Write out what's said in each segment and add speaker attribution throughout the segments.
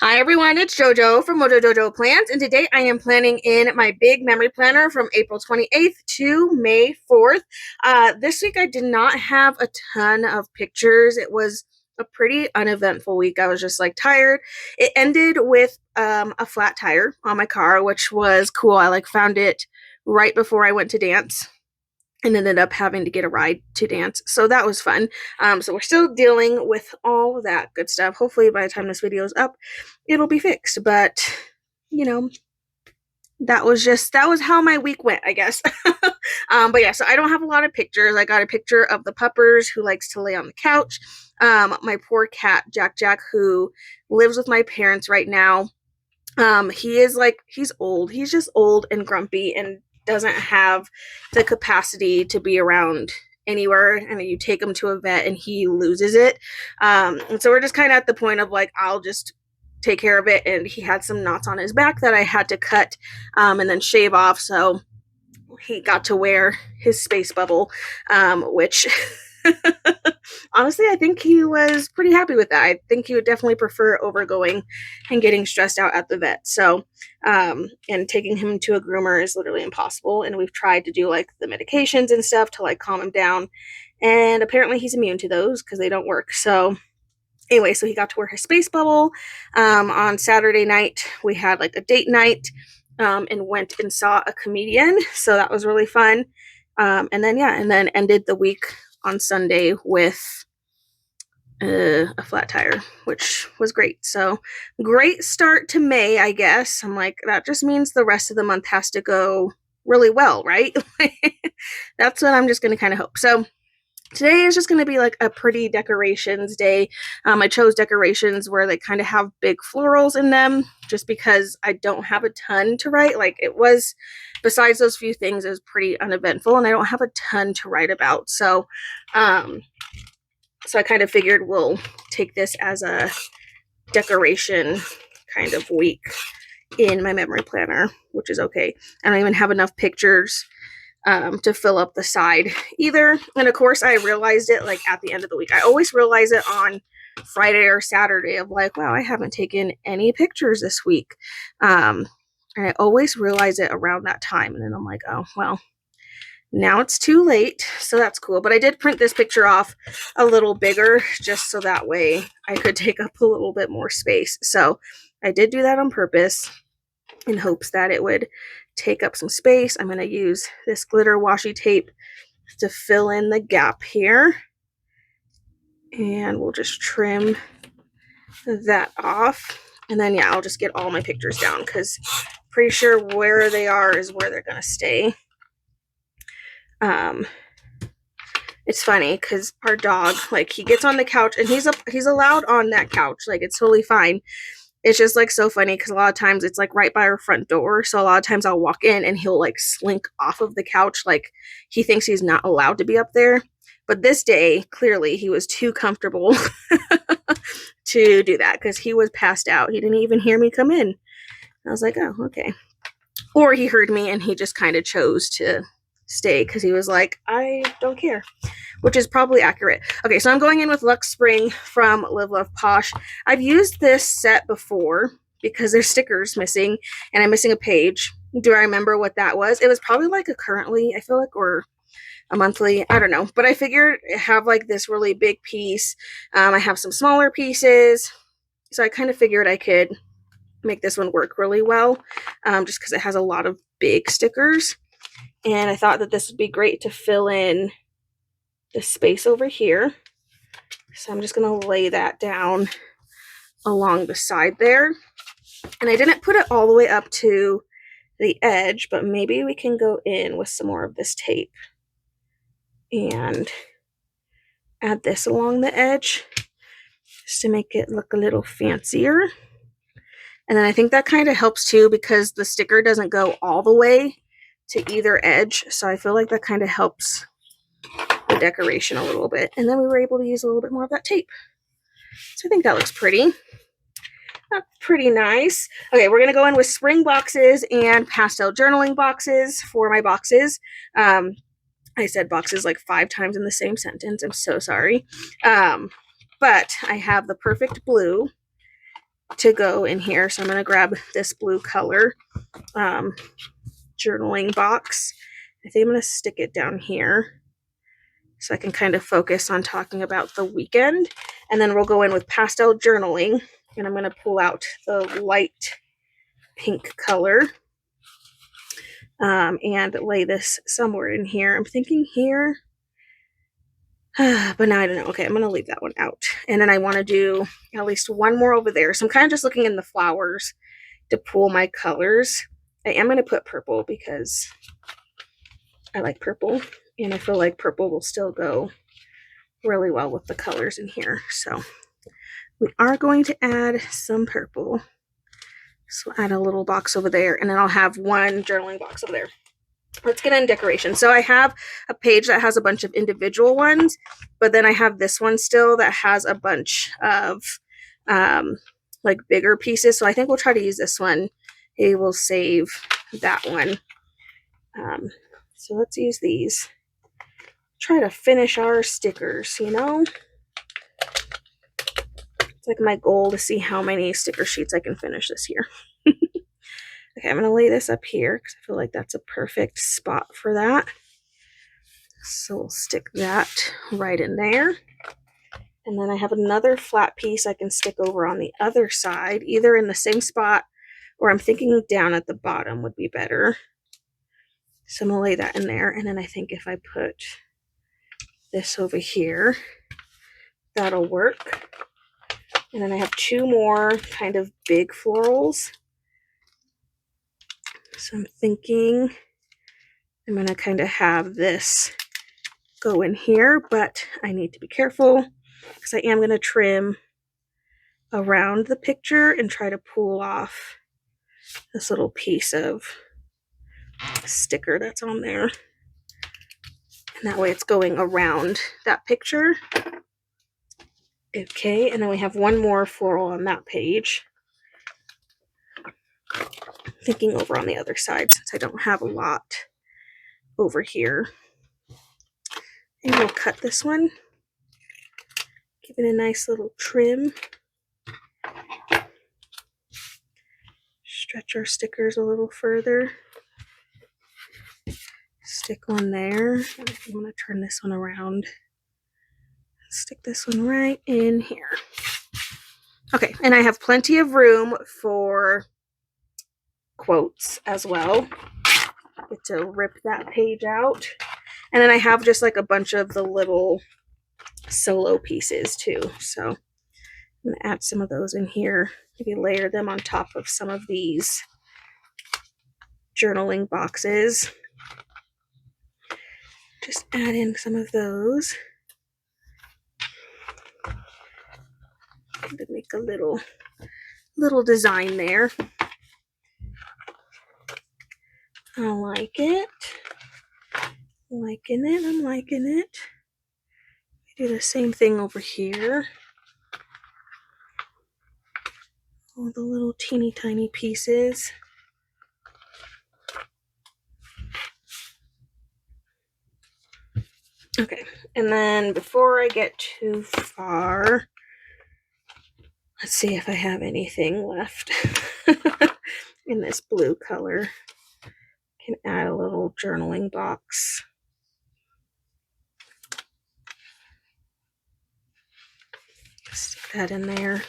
Speaker 1: Hi everyone, it's JoJo from Mojo Jojo Plans, and today I am planning in my big memory planner from April 28th to May 4th. This week I did not have a ton of pictures. It was a pretty uneventful week. I was just like tired. It ended with a flat tire on my car, which was cool. I found it right before I went to dance and ended up having to get a ride to dance. So that was fun. So we're still dealing with all that good stuff. Hopefully by the time this video is up, it'll be fixed. But, you know, that was how my week went, I guess. But yeah, so I don't have a lot of pictures. I got a picture of the puppers who likes to lay on the couch. My poor cat, Jack, who lives with my parents right now. He's old. He's just old and grumpy and doesn't have the capacity to be around anywhere, and you take him to a vet and he loses it. And so we're just kind of at the point of I'll just take care of it. And he had some knots on his back that I had to cut and then shave off. So he got to wear his space bubble, which honestly, I think he was pretty happy with that. I think he would definitely prefer overgoing and getting stressed out at the vet. So, and taking him to a groomer is literally impossible. And we've tried to do the medications and stuff to calm him down. And apparently he's immune to those because they don't work. So, anyway, so he got to wear his space bubble. On Saturday night, we had a date night and went and saw a comedian. So that was really fun. And then ended the week on Sunday with a flat tire, which was great. So great start to May, I guess. I'm that just means the rest of the month has to go really well, right? That's what I'm just going to kind of hope. So today is just going to be a pretty decorations day. I chose decorations where they kind of have big florals in them just because I don't have a ton to write. It was, besides those few things, it was pretty uneventful and I don't have a ton to write about. So, so I kind of figured we'll take this as a decoration kind of week in my memory planner, which is okay. I don't even have enough pictures to fill up the side either. And of course, I realized it at the end of the week. I always realize it on Friday or Saturday of wow, I haven't taken any pictures this week. And I always realize it around that time. And then I'm oh, well, now it's too late. So that's cool. But I did print this picture off a little bigger just so that way I could take up a little bit more space. So I did do that on purpose in hopes that it would take up some space. I'm going to use this glitter washi tape to fill in the gap here. And we'll just trim that off. And then, yeah, I'll just get all my pictures down because pretty sure where they are is where they're going to stay. It's funny because our dog, he gets on the couch and he's allowed on that couch. It's totally fine. It's just so funny because a lot of times it's right by our front door. So a lot of times I'll walk in and he'll slink off of the couch. He thinks he's not allowed to be up there. But this day, clearly he was too comfortable to do that because he was passed out. He didn't even hear me come in. I was oh, okay. Or he heard me and he just kind of chose to stay because he was I don't care, which is probably accurate. Okay, so I'm going in with Luxe Spring from Live Love Posh. I've used this set before because there's stickers missing and I'm missing a page. Do I remember what that was? It was probably a currently, I feel or a monthly, I don't know. But I figured I have this really big piece. I have some smaller pieces. So I kind of figured I could make this one work really well just because it has a lot of big stickers. And I thought that this would be great to fill in the space over here. So I'm just going to lay that down along the side there. And I didn't put it all the way up to the edge, but maybe we can go in with some more of this tape and add this along the edge just to make it look a little fancier. And then I think that kind of helps too because the sticker doesn't go all the way to either edge. So I feel that kind of helps the decoration a little bit. And then we were able to use a little bit more of that tape. So I think that looks pretty. That's pretty nice. Okay, we're going to go in with spring boxes and pastel journaling boxes for my boxes. I said boxes 5 times in the same sentence. I'm so sorry. But I have the Perfect Blue to go in here. So I'm going to grab this blue color journaling box. I think I'm going to stick it down here so I can kind of focus on talking about the weekend. And then we'll go in with pastel journaling, and I'm going to pull out the light pink color and lay this somewhere in here. I'm thinking here, but now I don't know. Okay, I'm going to leave that one out. And then I want to do at least one more over there. So I'm kind of just looking in the flowers to pull my colors. I am going to put purple because I like purple, and I feel like purple will still go really well with the colors in here. So we are going to add some purple. So add a little box over there, and then I'll have one journaling box over there. Let's get in decoration. So I have a page that has a bunch of individual ones, but then I have this one still that has a bunch of like bigger pieces. So I think we'll try to use this one. It will save that one. So let's use these. Try to finish our stickers, you know? It's like my goal to see how many sticker sheets I can finish this year. Okay, I'm going to lay this up here because I feel like that's a perfect spot for that. So we'll stick that right in there. And then I have another flat piece I can stick over on the other side, either in the same spot, or I'm thinking down at the bottom would be better. So I'm going to lay that in there. And then I think if I put this over here, that'll work. And then I have two more kind of big florals. So I'm thinking I'm going to kind of have this go in here, but I need to be careful because I am going to trim around the picture and try to pull off this little piece of sticker that's on there. And that way it's going around that picture. Okay, and then we have one more floral on that page. Thinking over on the other side since I don't have a lot over here. And we'll cut this one. Give it a nice little trim. Stretch our stickers a little further. Stick one there. And if you want to turn this one around, stick this one right in here. Okay, and I have plenty of room for quotes as well. Get to rip that page out. And then I have just like a bunch of the little solo pieces too. So I'm going to add some of those in here. Maybe layer them on top of some of these journaling boxes. Just add in some of those. To make a little design there. I like it. I'm liking it. Do the same thing over here. All the little teeny tiny pieces. Okay, and then before I get too far, let's see if I have anything left in this blue color. I can add a little journaling box. Stick that in there.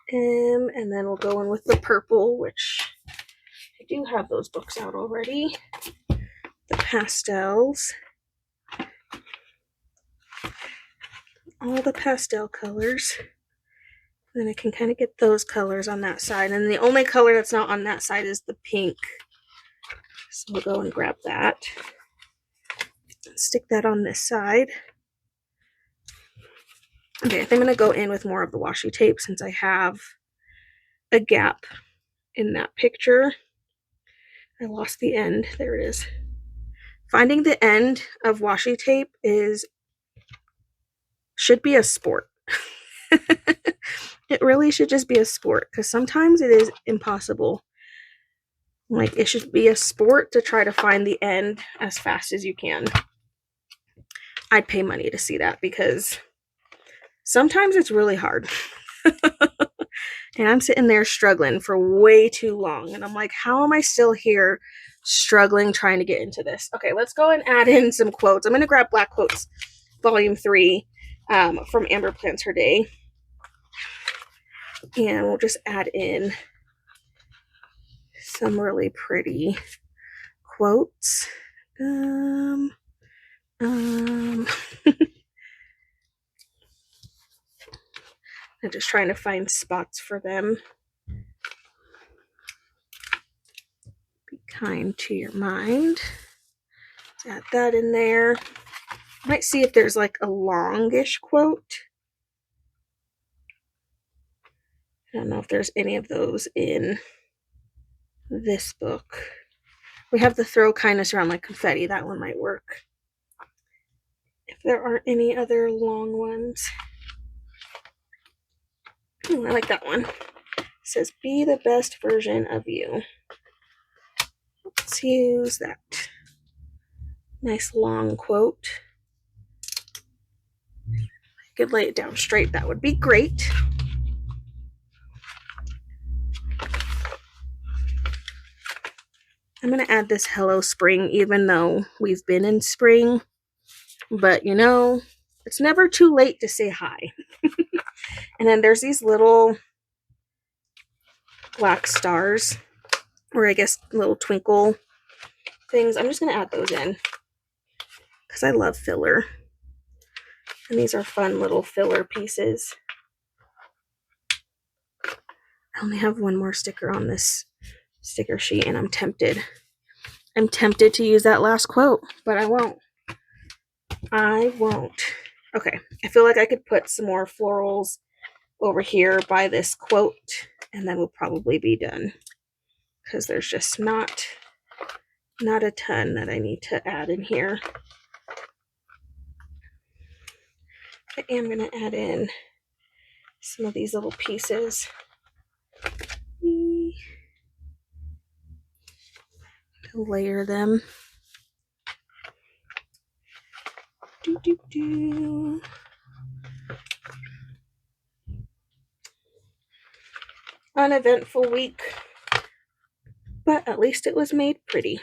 Speaker 1: And then we'll go in with the purple, which I do have those books out already. The pastels. All the pastel colors. Then I can kind of get those colors on that side. And the only color that's not on that side is the pink. So we'll go and grab that. Stick that on this side. Okay, I think I'm going to go in with more of the washi tape since I have a gap in that picture. I lost the end. There it is. Finding the end of washi tape should be a sport. It really should just be a sport because sometimes it is impossible. Like, it should be a sport to try to find the end as fast as you can. I'd pay money to see that because sometimes it's really hard. And I'm sitting there struggling for way too long. And I'm like, how am I still here struggling trying to get into this? Okay, let's go and add in some quotes. I'm going to grab Black Quotes Volume 3 from Amber Plans Her Day. And we'll just add in some really pretty quotes. I'm just trying to find spots for them. Be kind to your mind. Let's add that in there. Might see if there's like a longish quote. I don't know if there's any of those in this book. We have the throw kindness around like confetti. That one might work. If there aren't any other long ones. I like that one. It says, be the best version of you. Let's use that. Nice long quote. If I could lay it down straight, that would be great. I'm going to add this Hello Spring, even though we've been in spring. But, you know, it's never too late to say hi. And then there's these little black stars, or I guess little twinkle things. I'm just going to add those in because I love filler. And these are fun little filler pieces. I only have one more sticker on this sticker sheet, and I'm tempted. I'm tempted to use that last quote, but I won't. I won't. Okay, I feel like I could put some more florals over here by this quote, and then we'll probably be done. Because there's just not a ton that I need to add in here. I am going to add in some of these little pieces. Layer them. Uneventful week, but at least it was made pretty.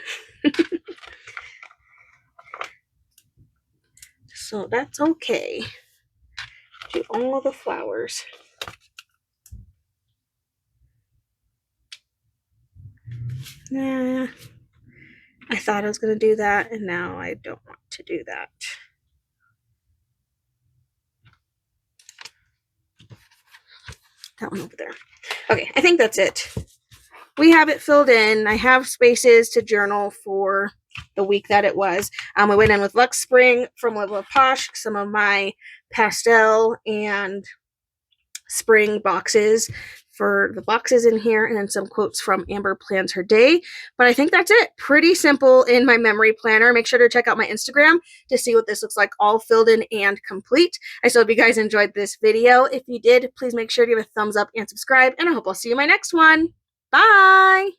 Speaker 1: So that's okay. Do all the flowers. Nah, I thought I was going to do that, and now I don't want to do that. That one over there. Okay, I think that's it. We have it filled in. I have spaces to journal for the week that it was. We went in with Lux Spring from Live Love Posh, some of my pastel and spring boxes for the boxes in here, and then some quotes from Amber Plans Her Day. But I think that's it. Pretty simple in my memory planner. Make sure to check out my Instagram to see what this looks like all filled in and complete. I so hope you guys enjoyed this video. If you did, please make sure to give a thumbs up and subscribe, and I hope I'll see you in my next one. Bye!